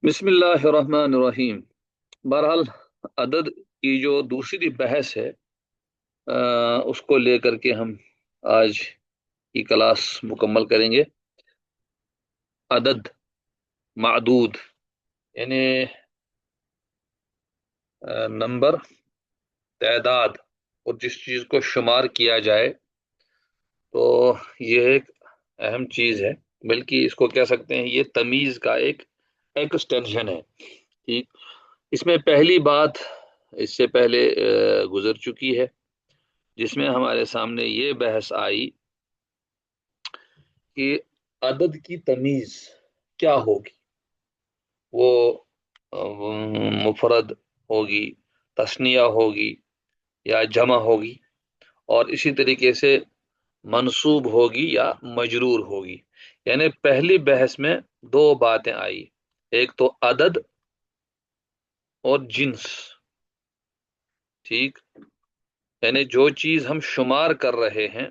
बिस्मिल्लाहिर्रहमानिर्रहीम। बहरहाल अदद की जो दूसरी बहस है, उसको लेकर के हम आज की क्लास मुकम्मल करेंगे। अदद, मादूद, यानी नंबर, तादाद, और जिस चीज को शुमार किया जाए तो ये एक अहम चीज है। बल्कि इसको कह सकते हैं ये तमीज का एक एक्सटेंशन है। ठीक। इसमें पहली बात इससे पहले गुजर चुकी है, जिसमें हमारे सामने ये बहस आई कि अदद की तमीज क्या होगी। वो मुफरद होगी, तस्निया होगी, या जमा होगी, और इसी तरीके से मंसूब होगी या मजरूर होगी। यानी पहली बहस में दो बातें आई, एक तो अदद और जिन्स। ठीक। यानी जो चीज हम शुमार कर रहे हैं,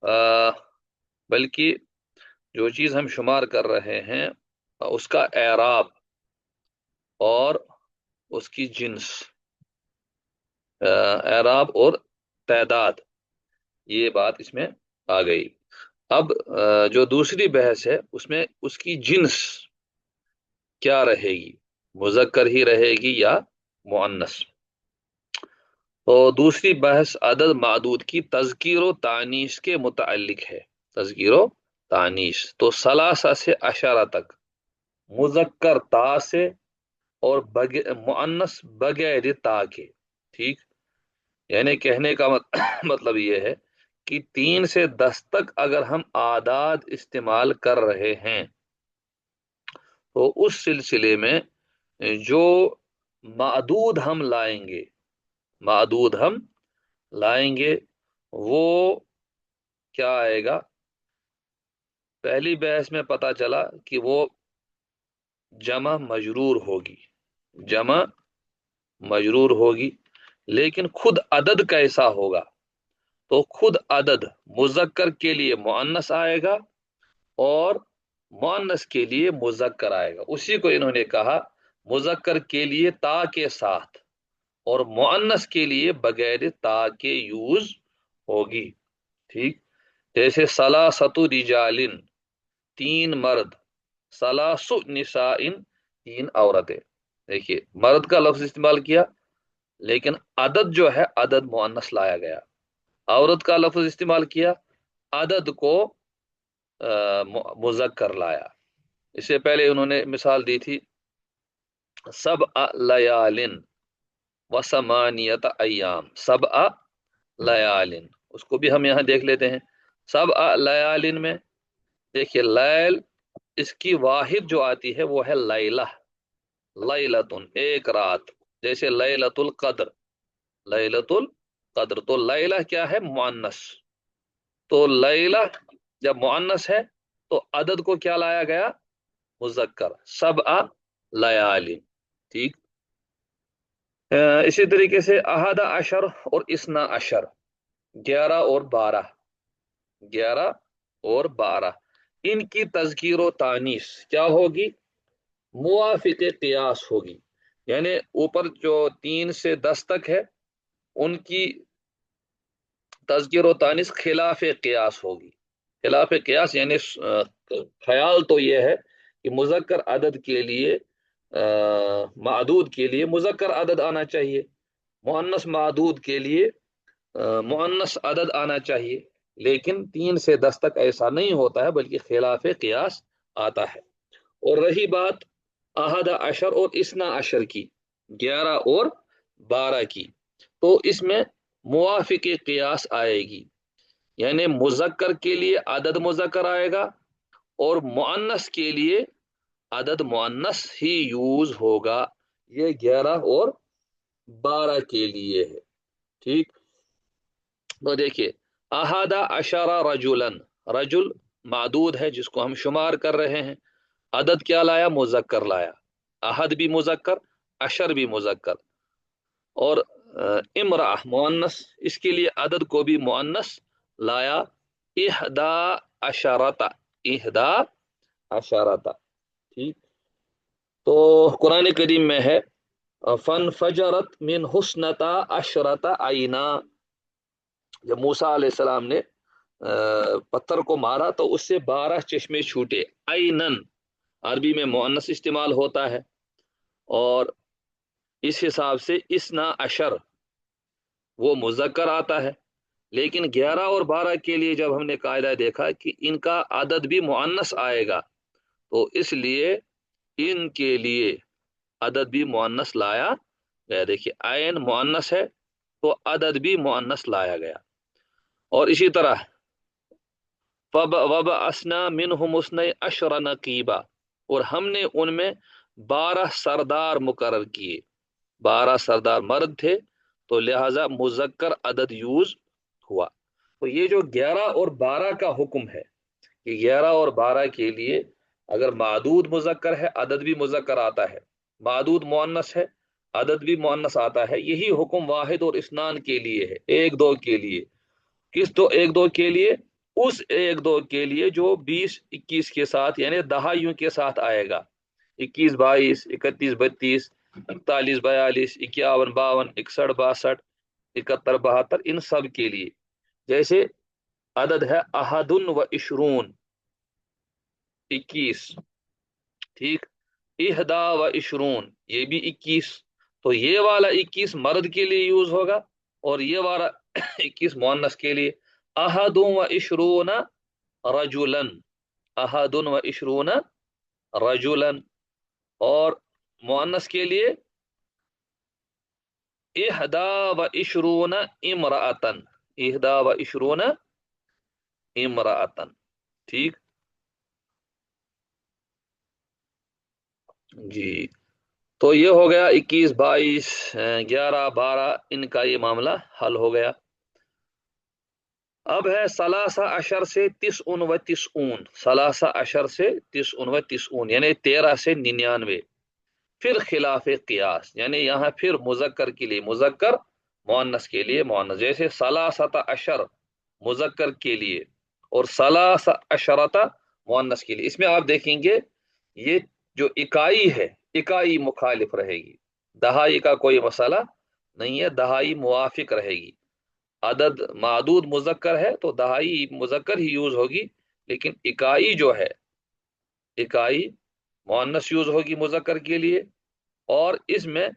आ, बल्कि जो चीज हम शुमार कर रहे हैं उसका एराब और उसकी जिन्स, एराब और तादाद, ये बात इसमें आ गई। अब जो दूसरी बहस है उसमें उसकी जिन्स क्या रहेगी, मुजक्कर ही रहेगी या मुअन्नस। तो दूसरी बहस अदद मादूद की तज़कीर व तानीस के मुतालिक है। तज़कीर व तानीस तो सलासा से अशरा तक, मुजक्कर ता से और मुअन्नस बगैर ता के। ठीक। यानी कहने का मतलब ये है कि 3 से 10 तक अगर हम आदाद इस्तेमाल कर रहे हैं तो उस सिलसिले में जो मादूद हम लाएंगे, मादूद हम लाएंगे, वो क्या आएगा। पहली बहस में पता चला कि वो जमा मजरूर होगी, जमा मजरूर होगी। लेकिन खुद अदद कैसा होगा, तो खुद अदद मुजक्कर के लिए मुअन्नस आएगा और मुअन्नस के लिए मुजक्कर आएगा। उसी को इन्होंने कहा मुजक्कर के लिए ता के साथ और मुअन्नस के लिए बगैर ता के यूज होगी। ठीक। जैसे सलासतु रिजालिन, 3 मर्द, सलासु निसाइन, 3 औरतें। देखिए मर्द का लफ्ज इस्तेमाल किया, लेकिन अदद जो है अदद मुअन्नस लाया गया। औरत का लफ्ज इस्तेमाल किया, अदद को मुजक्कर लाया। इससे पहले उन्होंने मिसाल दी थी सब लयालिन व समानियत अय्याम, सब लयालिन। उसको भी हम यहाँ देख लेते हैं। सब लयालिन में देखिए लैल, इसकी वाहिद जो आती है वो है लैला, लैलतुन एक रात। जैसे लैलतुल कद्र, लैलतुल कद्र, तो लैला क्या है, मुअन्नस। तो लैला जब मुअन्नस है तो अदद को क्या लाया गया, मुजक्कर, सब लयाली। ठीक। इसी तरीके से अहदा अशर और इसना अशर, 11 और 12, 11 और 12, इनकी तज़कीर व तानीस क्या होगी, मुवाफिक क़ियास होगी। यानी ऊपर जो 3 से 10 तक है उनकी तज़कीर व तानीस खिलाफ क़ियास होगी। खिलाफ क़ियास यानी ख्याल तो ये है कि मुजक्कर अदद के लिए मादूद के लिए मुजक्कर अदद आना चाहिए, मुअन्नस मादूद के लिए मुअन्नस अदद आना चाहिए। लेकिन 3 से 10 तक ऐसा नहीं होता है, बल्कि खिलाफ क़ियास आता है। और रही बात अहद अशर और इसना अशर की, 11 और 12 की, तो इसमें मुवाफिक क़ियास आएगी। यानी मुजक्कर के लिए अदद मुजक्कर आएगा और मुअन्नस के लिए अदद मुअन्नस ही यूज होगा। ये 11 और 12 के लिए है। ठीक। तो देखिए अहादा अशरा रजुलन, रजुल मादूद है जिसको हम शुमार कर रहे हैं, अदद क्या लाया, मुजक्कर लाया। अहद भी मुजक्कर, अशर भी मुजक्कर, और इमरा मुअन्नस, इसके लिए अदद को भी मुअन्नस लाया। इहदा अशरता, इहदा अशरता। ठीक। तो कुरान करीम में है फन फजरत मिन हुस्नता अशरता आईना। जब मूसा अलैहिस्सलाम ने पत्थर को मारा तो उससे 12 चश्मे छूटे। आईनन अरबी में मुअन्नस इस्तेमाल होता है, और इस हिसाब से इसना अशर वो मुज़क्कर आता है। लेकिन 11 और 12 के लिए जब हमने कायदा देखा कि इनका अदद भी मुअन्नस आएगा, तो इसलिए इनके लिए अदद भी मुअन्नस लाया गया। देखिए आयन मुअन्नस है तो अदद भी मुअन्नस लाया गया। और इसी तरह फब वब असना मिनहुम उसने अशर नकीबा, और हमने उनमें 12 सरदार मुकर्रर किए। 12 सरदार मर्द थे, तो लिहाजा मुजक्कर अदद यूज हुआ। तो ये जो 11 और 12 का हुक्म है, कि 11 और 12 के लिए अगर मादूद मुजक्कर है अदद भी मुजक्कर आता है, मादूद मुअन्नस है अदद भी मुअन्नस आता है। यही हुक्म वाहिद और इस्नान के लिए है, एक दो के लिए। किस दो एक दो के लिए? उस एक दो के लिए जो 20 21 के साथ यानी दहाइयों के साथ आएगा। 21 22 31 32 41 42 51 52 61 62 71 72, इन सब के लिए। जैसे अदद है अहदुन व इशरून, 21। ठीक। इहदा व इशरून, ये भी 21। तो ये वाला 21 मर्द के लिए यूज होगा, और ये वाला 21 मुअन्नस के लिए। अहदुन व इशरून रजुलन, अहदुन व इशरून रजुलन। और मुअन्नस के लिए इहदा व इशरून इमरातन, इहदा व इशरून इमरातन। ठीक। जी। तो ये हो गया 21 22 11 12, इनका ये मामला हल हो गया। अब है सलासा अशर से तिसउन व तिसऊन, सलासा अशर से तिसउन व तिसऊन यानी 13 से 99। फिर खिलाफ कियास, यानी यहाँ फिर मुजक्कर के लिए मुजक्कर, मुअन्नस के लिए मुअन्नस। जैसे सलासता अशर मुजक्कर के लिए, और सलासा अशरता मुअन्नस के लिए। इसमें आप देखेंगे ये जो इकाई है, इकाई मुखालिफ रहेगी। दहाई का कोई मसला नहीं है, दहाई मुवाफिक रहेगी। अदद मादूद मुजक्कर है तो दहाई मुजक्कर ही यूज होगी, लेकिन इकाई जो है, इकाई मुअन्नस यूज होगी मुजक्कर के लिए, और इसमें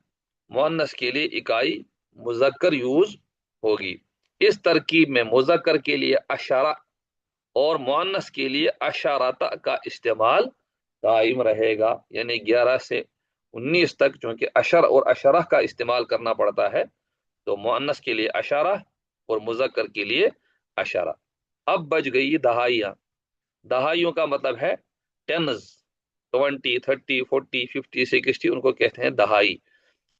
मुअन्नस के लिए इकाई मुजक्कर यूज होगी। इस तरकीब में मुजक्कर के लिए अशरा और मुअन्नस के लिए अशारता का इस्तेमाल कायम रहेगा। यानी 11 से 19 तक चूंकि अशर और अशरह का इस्तेमाल करना पड़ता है, तो मुअन्नस के लिए अशारा और मुजक्कर के लिए अशारा। अब बच गई दहाइयाँ। दहाइयों का मतलब है टेन्स, 20 30 40 50 60, उनको कहते हैं दहाई।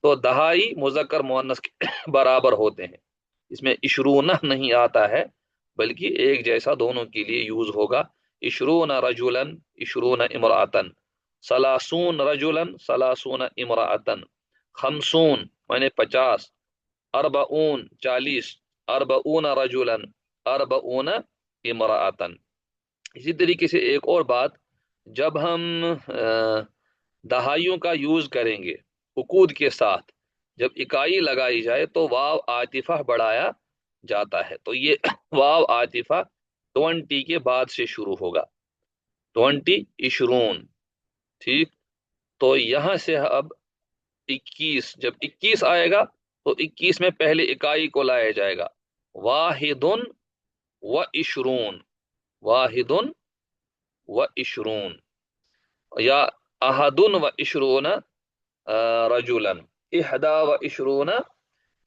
तो दहाई मुजक्कर मुअन्नस के बराबर होते हैं। इसमें इशरूना नहीं आता है, बल्कि एक जैसा दोनों के लिए यूज होगा। इशरून रजुलन इशरून इमरातन, सलासून रजुलन सलासून इमरातन, खमसून माने 50, अरबऊन 40, अरबऊन रजुलन अरबऊन इमरातन। इसी तरीके से एक और बात, जब हम दहाइयों का यूज करेंगे उकूद के साथ, जब इकाई लगाई जाए तो वाव आतिफा बढ़ाया जाता है। तो ये वाव आतिफा 20 के बाद से शुरू होगा, 20 इशरून। ठीक। तो यहां से अब 21, जब 21 आएगा तो 21 में पहले इकाई को लाया जाएगा। वाहिदुन व इशरून, वाहिदुन व इशरून, या अहदुन व इशरून रजुलन, इहदा व इशरून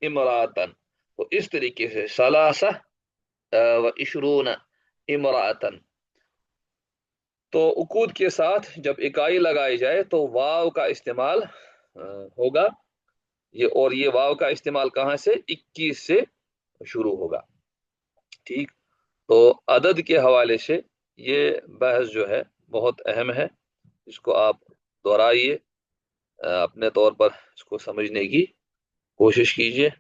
इमरातन। तो इस तरीके से सलासा व इशरून इमरातन। तो उकूद के साथ जब इकाई लगाई जाए तो वाव का इस्तेमाल होगा। ये, और ये वाव का इस्तेमाल कहाँ से? 21 से शुरू होगा। ठीक। तो अदद के हवाले से ये बहस जो है बहुत अहम है, इसको आप दोहराइए, अपने तौर पर इसको समझने की कोशिश कीजिए।